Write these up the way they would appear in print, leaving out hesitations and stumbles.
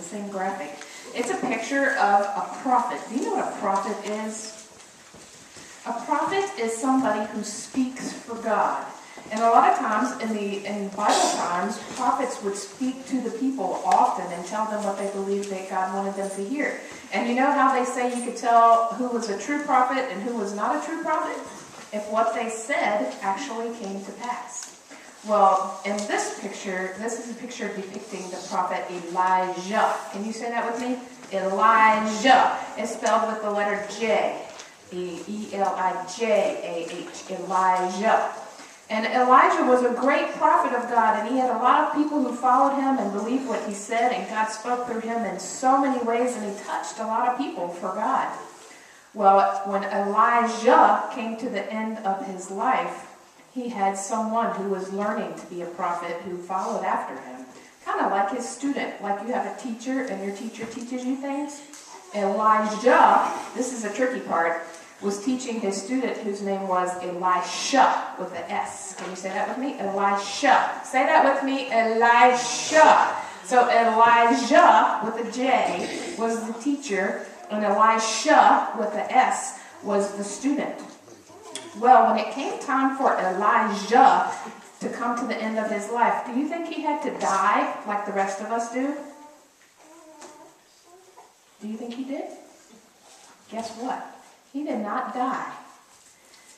same graphic. It's a picture of a prophet. Do you know what a prophet is? A prophet is somebody who speaks for God. And a lot of times in Bible times, prophets would speak to the people often and tell them what they believed that God wanted them to hear. And you know how they say you could tell who was a true prophet and who was not a true prophet? If what they said actually came to pass. Well, in this picture, this is a picture depicting the prophet Elijah. Can you say that with me? Elijah. It's spelled with the letter J. E-L-I-J-A-H. Elijah. And Elijah was a great prophet of God, and he had a lot of people who followed him and believed what he said, and God spoke through him in so many ways, and he touched a lot of people for God. Well, when Elijah came to the end of his life, he had someone who was learning to be a prophet who followed after him. Kind of like his student, like you have a teacher and your teacher teaches you things. Elijah, this is a tricky part, was teaching his student whose name was Elisha with an S. Can you say that with me? Elisha. Say that with me, Elisha. So Elijah with a J was the teacher, and Elisha with the S was the student. Well, when it came time for Elijah to come to the end of his life, do you think he had to die like the rest of us do? Do you think he did? Guess what? He did not die.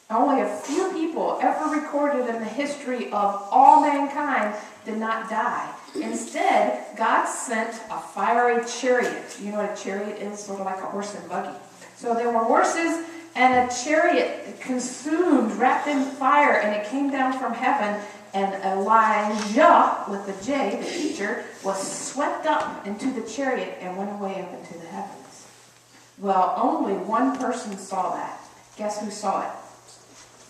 Only a few people ever recorded in the history of all mankind did not die. Instead, God sent a fiery chariot. You know what a chariot is? Sort of like a horse and buggy. So there were horses and a chariot consumed, wrapped in fire, and it came down from heaven. And Elijah, with the J, the teacher, was swept up into the chariot and went away up into the heavens. Well, only one person saw that. Guess who saw it?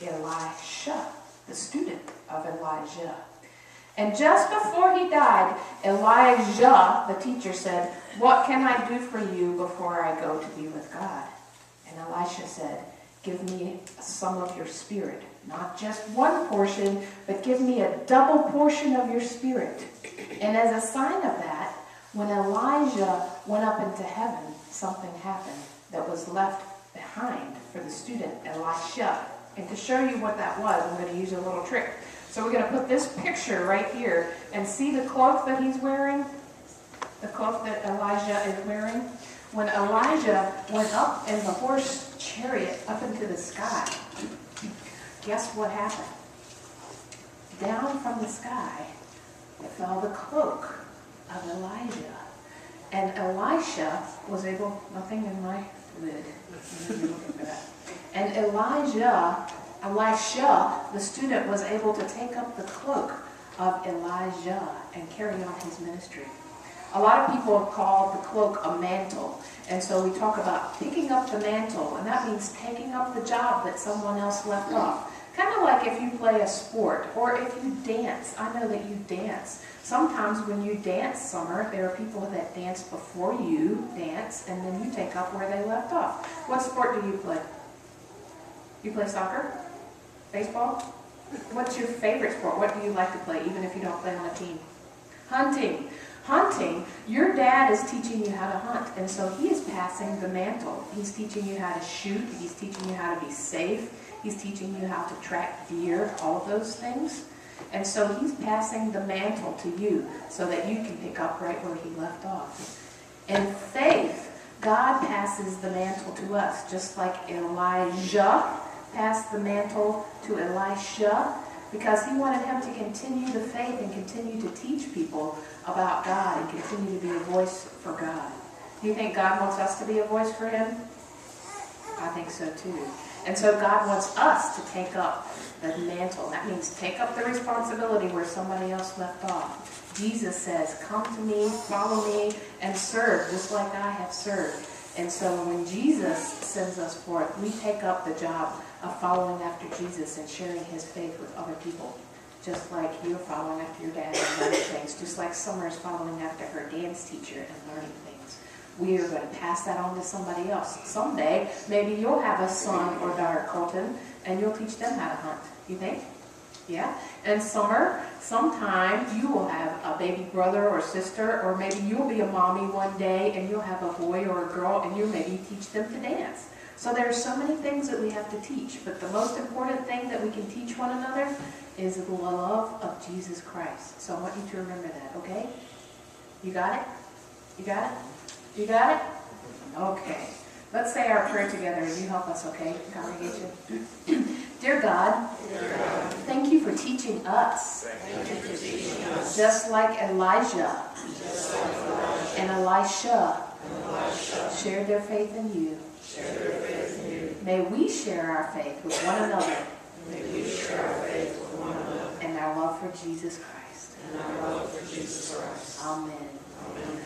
Elisha, the student of Elijah. And just before he died, Elijah, the teacher, said, "What can I do for you before I go to be with God?" And Elisha said, "Give me some of your spirit. Not just one portion, but give me a double portion of your spirit." And as a sign of that, when Elijah went up into heaven, something happened that was left behind for the student, Elisha. And to show you what that was, I'm going to use a little trick. So we're going to put this picture right here and see the cloak that he's wearing? The cloak that Elijah is wearing? When Elijah went up in the horse chariot up into the sky, guess what happened? Down from the sky fell the cloak of Elijah. And Elisha was able, nothing in my lid. And Elisha, the student, was able to take up the cloak of Elijah and carry on his ministry. A lot of people have called the cloak a mantle. And so we talk about picking up the mantle, and that means taking up the job that someone else left off. Kind of like if you play a sport or if you dance. I know that you dance. Sometimes when you dance, Summer, there are people that dance before you dance, and then you take up where they left off. What sport do you play? You play soccer? Baseball? What's your favorite sport? What do you like to play, even if you don't play on a team? Hunting. Hunting, your dad is teaching you how to hunt, and so he is passing the mantle. He's teaching you how to shoot. He's teaching you how to be safe. He's teaching you how to track deer, all of those things. And so he's passing the mantle to you so that you can pick up right where he left off. In faith, God passes the mantle to us, just like Elijah passed the mantle to Elisha, because he wanted him to continue the faith and continue to teach people about God and continue to be a voice for God. Do you think God wants us to be a voice for him? I think so too. And so God wants us to take up the mantle. That means take up the responsibility where somebody else left off. Jesus says, "Come to me, follow me, and serve, just like I have served." And so when Jesus sends us forth, we take up the job of following after Jesus and sharing his faith with other people. Just like you're following after your dad and learning things. Just like Summer is following after her dance teacher and learning things. We are going to pass that on to somebody else. Someday, maybe you'll have a son or daughter, Colton, and you'll teach them how to hunt. You think? Yeah, and summer, sometime you will have a baby brother or sister, or maybe you'll be a mommy one day and you'll have a boy or a girl and you maybe teach them to dance. So there are so many things that we have to teach, but the most important thing that we can teach one another is the love of Jesus Christ. So I want you to remember that, okay? You got it? You got it? You got it? Okay. Let's say our prayer together and you help us, okay, congregation? Dear God, thank you for teaching us. Just like Elijah and Elisha shared their faith in you. May we share our faith with one another. And our love for Jesus Christ. Amen.